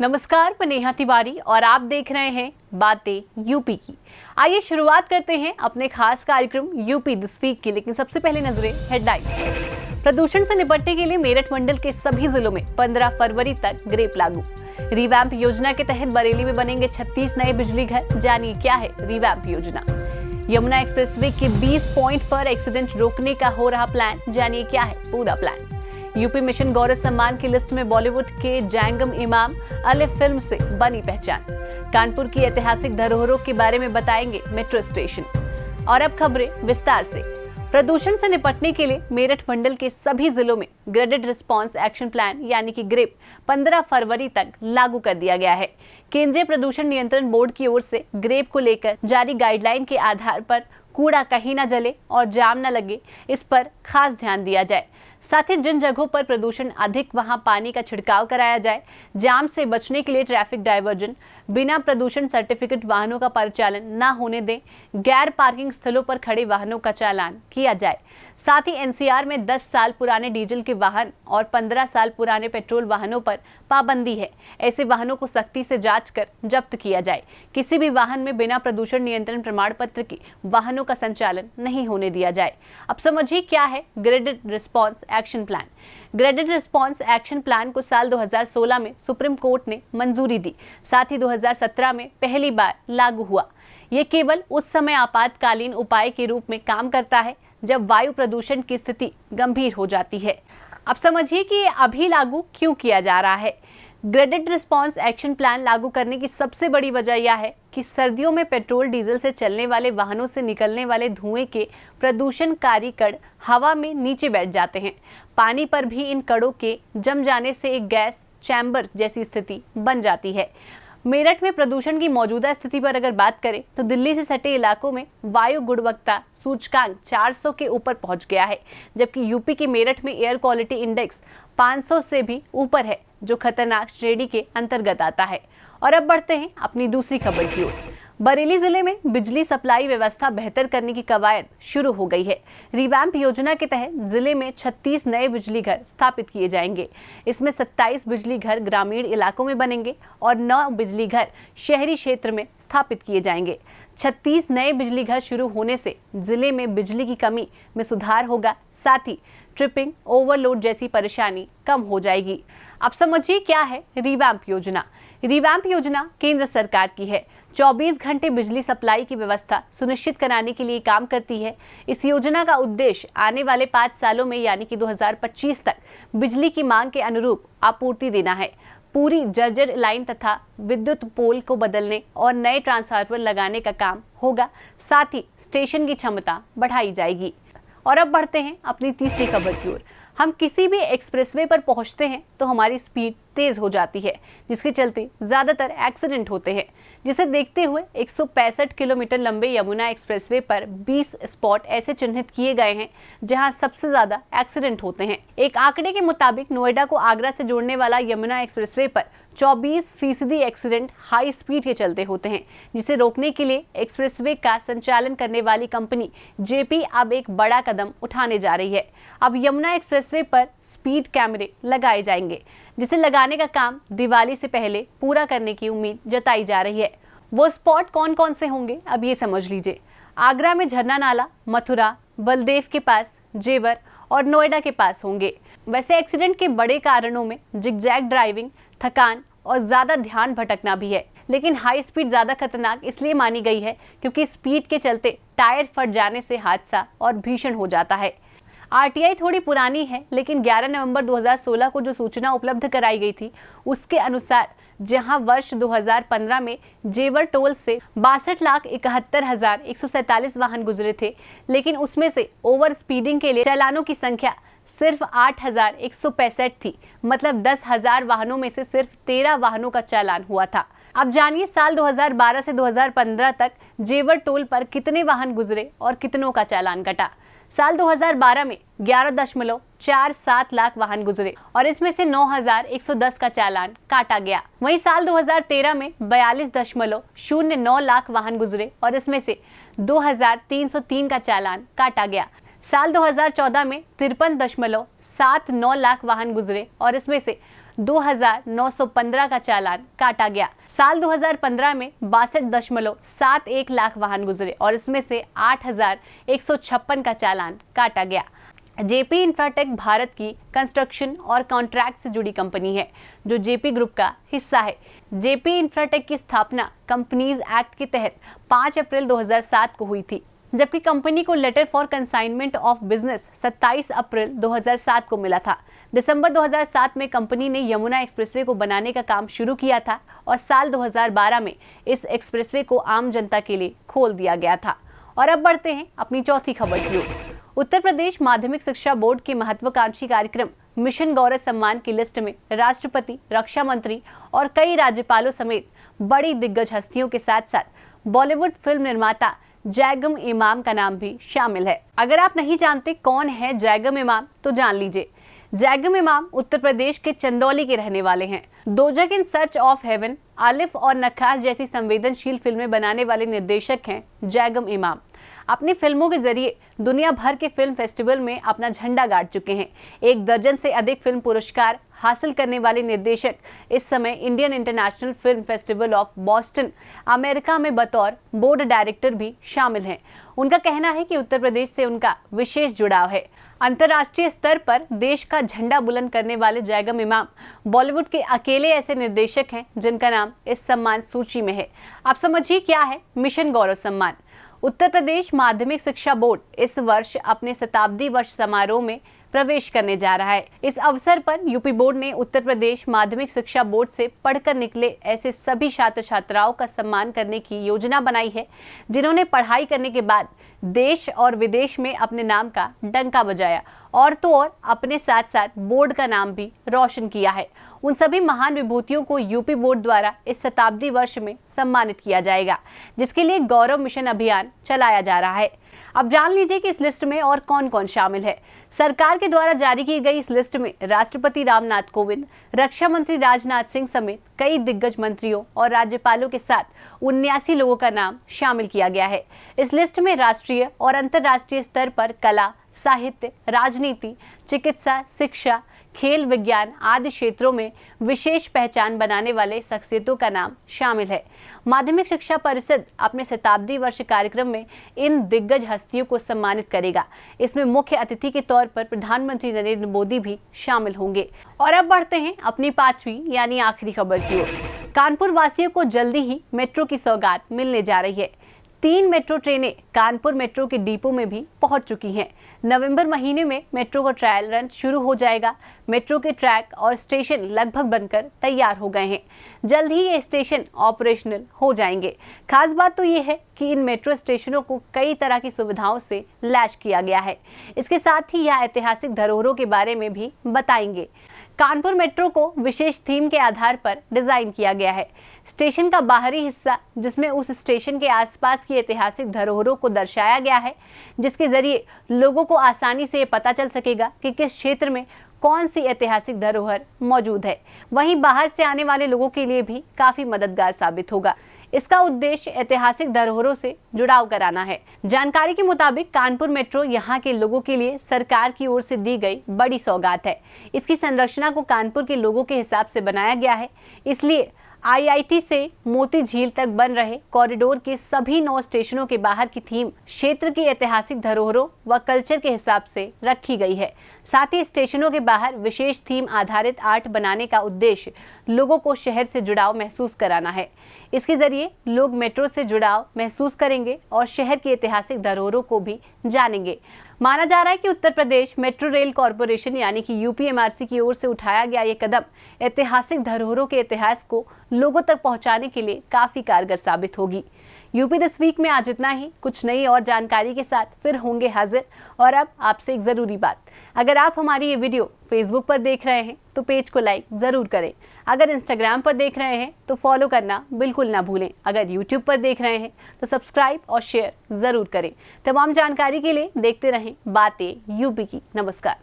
नमस्कार, मैं नेहा तिवारी और आप देख रहे हैं बातें यूपी की। आइए शुरुआत करते हैं अपने खास कार्यक्रम यूपी दिस वीक की, लेकिन सबसे पहले नजरें हेडलाइंस पर। प्रदूषण से निपटने के लिए मेरठ मंडल के सभी जिलों में 15 फरवरी तक ग्रेप लागू। रिवैम्प योजना के तहत बरेली में बनेंगे 36 नए बिजली घर। जानिए क्या है रिवैम्प योजना। यमुना एक्सप्रेसवे के 20 पॉइंट पर एक्सीडेंट रोकने का हो रहा प्लान। जानिए क्या है पूरा प्लान। यूपी मिशन गौरव सम्मान की लिस्ट में बॉलीवुड के जैंगम इमाम अली फिल्म से बनी पहचान। कानपुर की ऐतिहासिक धरोहरों के बारे में बताएंगे मेट्रो स्टेशन। और अब खबरें विस्तार से। प्रदूषण से निपटने के लिए मेरठ मंडल के सभी जिलों में ग्रेडेड रिस्पांस एक्शन प्लान यानी कि ग्रेप 15 फरवरी तक लागू कर दिया गया है। केंद्रीय प्रदूषण नियंत्रण बोर्ड की ओर से ग्रेप को लेकर जारी गाइडलाइन के आधार पर कूड़ा कहीं न जले और जाम न लगे, इस पर खास ध्यान दिया जाए। साथ ही जिन जगहों पर प्रदूषण अधिक वहां पानी का छिड़काव कराया जाए। जाम से बचने के लिए ट्रैफिक डायवर्जन, बिना प्रदूषण सर्टिफिकेट वाहनों का परिचालन न होने दें। गैर पार्किंग स्थलों पर खड़े वाहनों का चालान किया जाए। साथ ही एनसीआर में 10 साल पुराने डीजल के वाहन और 15 साल पुराने पेट्रोल वाहनों पर पाबंदी है। ऐसे वाहनों को सख्ती से जांच कर जब्त किया जाए। किसी भी वाहन में बिना प्रदूषण नियंत्रण प्रमाण पत्र के वाहनों का संचालन नहीं होने दिया जाए। अब समझिए क्या है graded response action plan. Graded response action plan को साल 2016 में सुप्रीम कोर्ट ने मंजूरी दी। साथ ही 2017 में पहली बार लागू हुआ। ये केवल उस समय आपातकालीन उपाय के रूप में काम करता है जब वायु प्रदूषण की स्थिति गंभीर हो जाती है। अब समझिए कि ये अभी लागू क्यों किया जा रहा है। ग्रेडेड रिस्पांस एक्शन प्लान लागू करने की सबसे बड़ी वजह यह है कि सर्दियों में पेट्रोल डीजल से चलने वाले वाहनों से निकलने वाले धुएं के प्रदूषणकारी कण हवा में नीचे बैठ जाते हैं। पानी पर भी इन कणों के जम जाने से एक गैस चैम्बर जैसी स्थिति बन जाती है। मेरठ में प्रदूषण की मौजूदा स्थिति पर अगर बात करें तो दिल्ली से सटे इलाकों में वायु गुणवत्ता सूचकांक 400 के ऊपर पहुंच गया है, जबकि यूपी के मेरठ में एयर क्वालिटी इंडेक्स 500 से भी ऊपर है, जो खतरनाक श्रेणी के अंतर्गत आता है। और अब बढ़ते हैं अपनी दूसरी खबर की ओर। बरेली जिले में बिजली सप्लाई व्यवस्था बेहतर करने की कवायद शुरू हो गई है। रिवैम्प योजना के तहत जिले में 36 नए बिजली घर स्थापित किए जाएंगे। इसमें 27 बिजली घर ग्रामीण इलाकों में बनेंगे और 9 बिजली घर शहरी क्षेत्र में स्थापित किए जाएंगे। 36 नए बिजली घर शुरू होने से जिले में बिजली की कमी में सुधार होगा। साथ ही ट्रिपिंग, ओवरलोड जैसी परेशानी कम हो जाएगी। अब समझिए क्या है रिवैम्प योजना। रिवैम्प योजना केंद्र सरकार की है। 24 घंटे बिजली सप्लाई की व्यवस्था सुनिश्चित कराने के लिए काम करती है। इस योजना का उद्देश्य आने वाले 5 सालों में यानी कि 2025 तक बिजली की मांग के अनुरूप आपूर्ति देना है। पूरी जर्जर लाइन तथा विद्युत पोल को बदलने और नए ट्रांसफार्मर लगाने का काम होगा। साथ ही स्टेशन की क्षमता बढ़ाई जाएगी। और अब बढ़ते हैं अपनी तीसरी खबर की ओर। हम किसी भी एक्सप्रेसवे पर पहुंचते हैं तो हमारी स्पीड तेज हो जाती है, जिसके चलते ज्यादातर एक्सीडेंट होते हैं। जिसे देखते हुए 165 किलोमीटर लंबे यमुना एक्सप्रेसवे पर 20 स्पॉट ऐसे चिन्हित किए गए हैं जहां सबसे ज्यादा एक्सीडेंट होते हैं। एक आंकड़े के मुताबिक नोएडा को आगरा से जोड़ने वाला यमुना एक्सप्रेसवे पर 24% एक्सीडेंट हाई स्पीड के चलते होते हैं, जिसे रोकने के लिए एक्सप्रेसवे का संचालन करने वाली कंपनी जेपी अब एक बड़ा कदम उठाने जा रही है। अब यमुना एक्सप्रेसवे पर स्पीड कैमरे लगाए जाएंगे, जिसे लगाने का काम दिवाली से पहले पूरा करने की उम्मीद जताई जा रही है। वो स्पॉट कौन कौन से होंगे अब ये समझ लीजिए। आगरा में झरना नाला, मथुरा, बलदेव के पास, जेवर और नोएडा के पास होंगे। वैसे एक्सीडेंट के बड़े कारणों में जिगजैग ड्राइविंग, थकान और ज्यादा ध्यान भटकना भी है, लेकिन हाई स्पीड ज्यादा खतरनाक इसलिए मानी गई है क्योंकि स्पीड के चलते टायर फट जाने से हादसा और भीषण हो जाता है। आरटीआई थोड़ी पुरानी है, लेकिन 11 नवंबर 2016 को जो सूचना उपलब्ध कराई गई थी उसके अनुसार जहां वर्ष 2015 में जेवर टोल से 62,71,147 वाहन गुजरे थे, लेकिन उसमें से ओवर स्पीडिंग के लिए चालानों की संख्या सिर्फ 8,165 थी। मतलब 10,000 वाहनों में से सिर्फ 13 वाहनों का चालान हुआ था। अब जानिए साल 2012 से 2015 तक जेवर टोल पर कितने वाहन गुजरे और कितनों का चालान कटा। साल 2012 में 11.47 लाख वाहन गुजरे और इसमें से 9,110 का चालान काटा गया। वहीं साल 2013 में 42.09 लाख वाहन गुजरे और इसमें से 2,303 का चालान काटा गया। साल 2014 में 53.79 लाख वाहन गुजरे और इसमें से 2,915 का चालान काटा गया। साल 2015 में 62.71 लाख वाहन गुजरे और इसमें से 8,156 का चालान काटा गया। जेपी इंफ्राटेक भारत की कंस्ट्रक्शन और कॉन्ट्रैक्ट से जुड़ी कंपनी है जो जेपी ग्रुप का हिस्सा है। जेपी इंफ्राटेक की स्थापना कंपनीज एक्ट के तहत 5 अप्रैल 2007 को हुई थी, जबकि कंपनी को letter for consignment of business 27 April 2007 को मिला था। दिसंबर 2007 में कंपनी ने यमुना एक्सप्रेसवे को बनाने का काम शुरू किया था और साल 2012 में इस एक्सप्रेसवे को आम जनता के लिए खोल दिया गया था। और अब बढ़ते हैं अपनी चौथी खबर की ओर। उत्तर प्रदेश माध्यमिक शिक्षा बोर्ड के महत्वाकांक्षी कार्यक्रम मिशन गौरव सम्मान की लिस्ट में राष्ट्रपति, रक्षा मंत्री और कई राज्यपालों समेत बड़ी दिग्गज हस्तियों के साथ साथ बॉलीवुड फिल्म निर्माता जैगम इमाम का नाम भी शामिल है। अगर आप नहीं जानते कौन है जैगम इमाम तो जान लीजिए। जैगम इमाम उत्तर प्रदेश के चंदौली के रहने वाले हैं। Dozakh in search of heaven, Alif और नखास जैसी संवेदनशील फिल्में बनाने वाले निर्देशक हैं जैगम इमाम। अपनी फिल्मों के जरिए दुनिया भर के फिल्म फेस्टिवल में अपना झंडा गाड़ चुके हैं। 1 दर्जन से अधिक फिल्म पुरस्कार हासिल करने वाले निर्देशक इस समय Indian international film festival of Boston, America में बतौर बोर्ड डायरेक्टर भी शामिल हैं। उनका कहना है कि उत्तर प्रदेश से उनका विशेष जुड़ाव है। अंतर्राष्ट्रीय स्तर पर देश का झंडा बुलंद करने वाले जैगम इमाम बॉलीवुड के अकेले ऐसे निर्देशक हैं जिनका नाम इस सम्मान सूची में है। आप समझिए क्या है मिशन गौरव सम्मान। उत्तर प्रदेश माध्यमिक शिक्षा बोर्ड इस वर्ष अपने शताब्दी वर्ष समारोह में प्रवेश करने जा रहा है। इस अवसर पर यूपी बोर्ड ने उत्तर प्रदेश माध्यमिक शिक्षा बोर्ड से पढ़कर निकले ऐसे सभी छात्र छात्राओं का सम्मान करने की योजना बनाई है जिन्होंने पढ़ाई करने के बाद देश और विदेश में अपने नाम का डंका बजाया और तो और अपने साथ साथ बोर्ड का नाम भी रोशन किया है। उन सभी महान विभूतियों को यूपी बोर्ड द्वारा इस शताब्दी वर्ष में सम्मानित किया जाएगा, जिसके लिए गौरव मिशन अभियान चलाया जा रहा है। अब जान लीजिए कि इस लिस्ट में और कौन कौन शामिल है। सरकार के द्वारा जारी की गई इस लिस्ट में राष्ट्रपति रामनाथ कोविंद, रक्षा मंत्री राजनाथ सिंह समेत कई दिग्गज मंत्रियों और राज्यपालों के साथ 79 लोगों का नाम शामिल किया गया है। इस लिस्ट में राष्ट्रीय और अंतर्राष्ट्रीय स्तर पर कला, साहित्य, राजनीति, चिकित्सा, शिक्षा, खेल, विज्ञान आदि क्षेत्रों में विशेष पहचान बनाने वाले शख्सियतों का नाम शामिल है। माध्यमिक शिक्षा परिषद अपने शताब्दी वर्ष कार्यक्रम में इन दिग्गज हस्तियों को सम्मानित करेगा। इसमें मुख्य अतिथि के तौर पर प्रधानमंत्री नरेंद्र मोदी भी शामिल होंगे। और अब बढ़ते हैं अपनी 5वीं यानी आखिरी खबर की ओर। कानपुर वासियों को जल्दी ही मेट्रो की सौगात मिलने जा रही है। 3 मेट्रो ट्रेनें कानपुर मेट्रो के डिपो में भी पहुंच चुकी हैं। नवंबर महीने में मेट्रो का ट्रायल रन शुरू हो जाएगा। मेट्रो के ट्रैक और स्टेशन लगभग बनकर तैयार हो गए हैं। जल्द ही ये स्टेशन ऑपरेशनल हो जाएंगे। खास बात तो ये है कि इन मेट्रो स्टेशनों को कई तरह की सुविधाओं से लैस किया गया है। इसके साथ ही यह ऐतिहासिक धरोहरों के बारे में भी बताएंगे। कानपुर मेट्रो को विशेष थीम के आधार पर डिजाइन किया गया है। स्टेशन का बाहरी हिस्सा, जिसमें उस स्टेशन के आसपास की ऐतिहासिक धरोहरों को दर्शाया गया है, जिसके जरिए लोगों को आसानी से पता चल सकेगा कि किस क्षेत्र में कौन सी ऐतिहासिक धरोहर मौजूद है। वहीं बाहर से आने वाले लोगों के लिए भी काफी मददगार साबित होगा। इसका उद्देश्य ऐतिहासिक धरोहरों से जुड़ाव कराना है। जानकारी के मुताबिक कानपुर मेट्रो यहाँ के लोगों के लिए सरकार की ओर से दी गई बड़ी सौगात है। इसकी संरचना को कानपुर के लोगों के हिसाब से बनाया गया है। इसलिए आईआईटी से मोती झील तक बन रहे कॉरिडोर के सभी 9 स्टेशनों के बाहर की थीम क्षेत्र की ऐतिहासिक धरोहरों व कल्चर के हिसाब से रखी गई है। साथ ही स्टेशनों के बाहर विशेष थीम आधारित आर्ट बनाने का उद्देश्य लोगों को शहर से जुड़ाव महसूस कराना है। इसके जरिए लोग मेट्रो से जुड़ाव महसूस करेंगे और शहर की ऐतिहासिक धरोहरों को भी जानेंगे। माना जा रहा है कि Uttar Pradesh metro rail corporation यानी कि यूपीएमआरसी की ओर से उठाया गया ये कदम ऐतिहासिक धरोहरों के इतिहास को लोगों तक पहुंचाने के लिए काफी कारगर साबित होगी। यूपी दिस वीक में आज इतना ही। कुछ नई और जानकारी के साथ फिर होंगे हाजिर। और अब आपसे एक जरूरी बात, अगर आप हमारी ये वीडियो फेसबुक पर देख रहे हैं तो पेज को लाइक जरूर करें। अगर इंस्टाग्राम पर देख रहे हैं तो फॉलो करना बिल्कुल ना भूलें। अगर यूट्यूब पर देख रहे हैं तो सब्सक्राइब और शेयर जरूर करें। तमाम जानकारी के लिए देखते रहें बातें यूपी की। नमस्कार।